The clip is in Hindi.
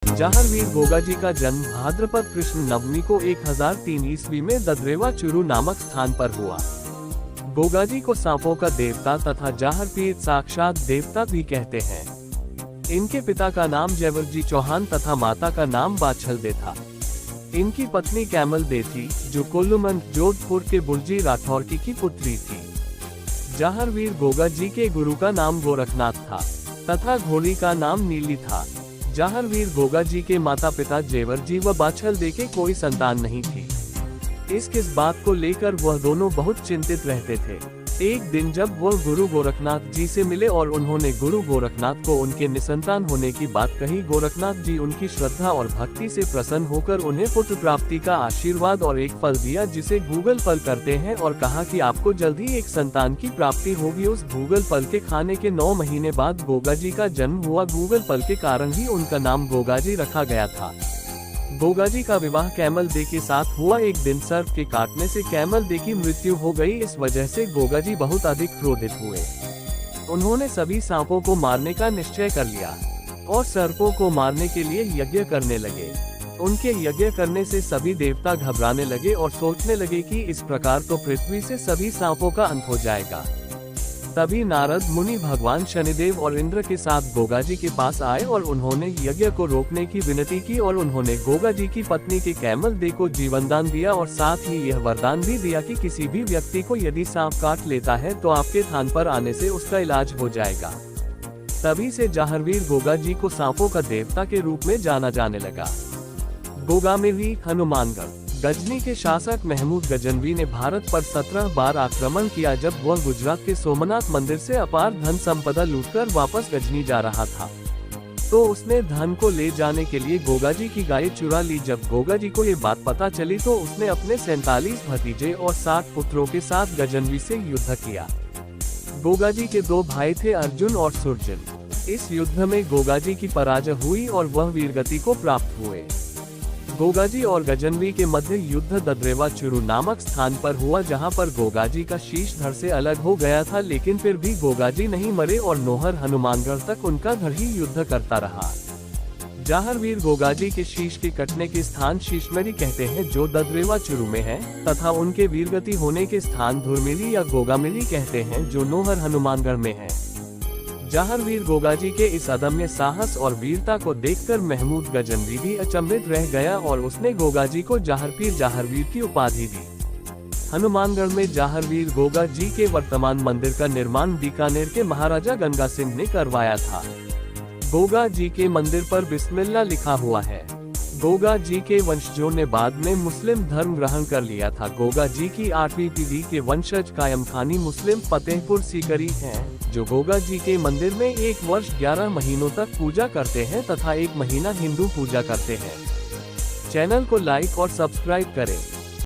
जहांगीर गोगा जी का जन्म भाद्रपद कृष्ण नवमी को 1003 ईस्वी में ददरेवा चुरू नामक स्थान पर हुआ। गोगा जी को सांपों का देवता तथा जहांगीर साक्षात देवता भी कहते हैं। इनके पिता का नाम जयवर जी चौहान तथा माता का नाम बाछल दे था। इनकी पत्नी कैमल दे थी, जो कोल्लूमन जोधपुर के बुर्जी राठौर की पुत्री थी। जहांगीर गोगा जी के गुरु का नाम गोरखनाथ था तथा घोड़ी का नाम नीली था। जहांगीर गोगा जी के माता पिता जेवर जी व बाछल दे के कोई संतान नहीं थी। इस बात को लेकर वह दोनों बहुत चिंतित रहते थे। एक दिन जब वह गुरु गोरखनाथ जी से मिले और उन्होंने गुरु गोरखनाथ को उनके निसंतान होने की बात कही, गोरखनाथ जी उनकी श्रद्धा और भक्ति से प्रसन्न होकर उन्हें पुत्र प्राप्ति का आशीर्वाद और एक फल दिया जिसे गूगल फल करते हैं, और कहा कि आपको जल्दी एक संतान की प्राप्ति होगी। उस गूगल फल के खाने के 9 महीने बाद गोगा जी का जन्म हुआ। गूगल फल के कारण ही उनका नाम गोगा जी रखा गया था। गोगा जी का विवाह कैमल दे के साथ हुआ। एक दिन सर्प के काटने से कैमल दे की मृत्यु हो गई। इस वजह से गोगा जी बहुत अधिक क्रोधित हुए। उन्होंने सभी सांपों को मारने का निश्चय कर लिया और सर्पों को मारने के लिए यज्ञ करने लगे। उनके यज्ञ करने से सभी देवता घबराने लगे और सोचने लगे कि इस प्रकार तो पृथ्वी से सभी सांपों का अंत हो जाएगा। तभी नारद मुनि भगवान शनिदेव और इंद्र के साथ गोगा जी के पास आए और उन्होंने यज्ञ को रोकने की विनती की, और उन्होंने गोगा जी की पत्नी के कैमल दे को जीवनदान दिया और साथ ही यह वरदान भी दिया कि किसी भी व्यक्ति को यदि सांप काट लेता है तो आपके थान पर आने से उसका इलाज हो जाएगा। तभी से जहांगीर गोगा जी को सांपों का देवता के रूप में जाना जाने लगा। गोगामेवी हनुमानगढ़। गजनी के शासक महमूद गजनवी ने भारत पर 17 बार आक्रमण किया जब वह गुजरात के सोमनाथ मंदिर से अपार धन संपदा लूटकर वापस गजनी जा रहा था। तो उसने धन को ले जाने के लिए गोगा जी की गाय चुरा ली। जब गोगा जी को ये बात पता चली तो उसने अपने 47 भतीजे और 60 पुत्रों के साथ गजनवी से युद्ध किया। गोगा जी के 2 भाई थे, अर्जुन और सुरजन। इस युद्ध में गोगा जी की पराजय हुई और वह वीरगति को प्राप्त हुए। गोगा जी और गजनवी के मध्य युद्ध ददरेवा चुरू नामक स्थान पर हुआ, जहां पर गोगा जी का शीश धड़ से अलग हो गया था, लेकिन फिर भी गोगा जी नहीं मरे और नोहर हनुमानगढ़ तक उनका धड़ ही युद्ध करता रहा। जहांगीर गोगा जी के शीश के कटने के स्थान शीशमेरी कहते हैं, जो ददरेवा चुरू में है, तथा उनके वीरगति होने के स्थान धुरमिली या गोगामिली कहते हैं, जो नोहर हनुमानगढ़ में है। जहांगीर गोगा जी के इस अदम्य साहस और वीरता को देखकर महमूद गजनवी भी अचंभित रह गया और उसने गोगा जी को जहांगीर की उपाधि दी। हनुमानगढ़ में जहांगीर गोगा जी के वर्तमान मंदिर का निर्माण बीकानेर के महाराजा गंगा सिंह ने करवाया था। गोगा जी के मंदिर पर बिस्मिल्लाह लिखा हुआ है। गोगा जी के वंशजों ने बाद में मुस्लिम धर्म ग्रहण कर लिया था। गोगा जी की 8वीं पीढ़ी के वंशज कायम खानी मुस्लिम फतेहपुर सीकरी हैं, जो गोगा जी के मंदिर में 1 वर्ष 11 महीनों तक पूजा करते हैं तथा 1 महीना हिंदू पूजा करते हैं। चैनल को लाइक और सब्सक्राइब करें।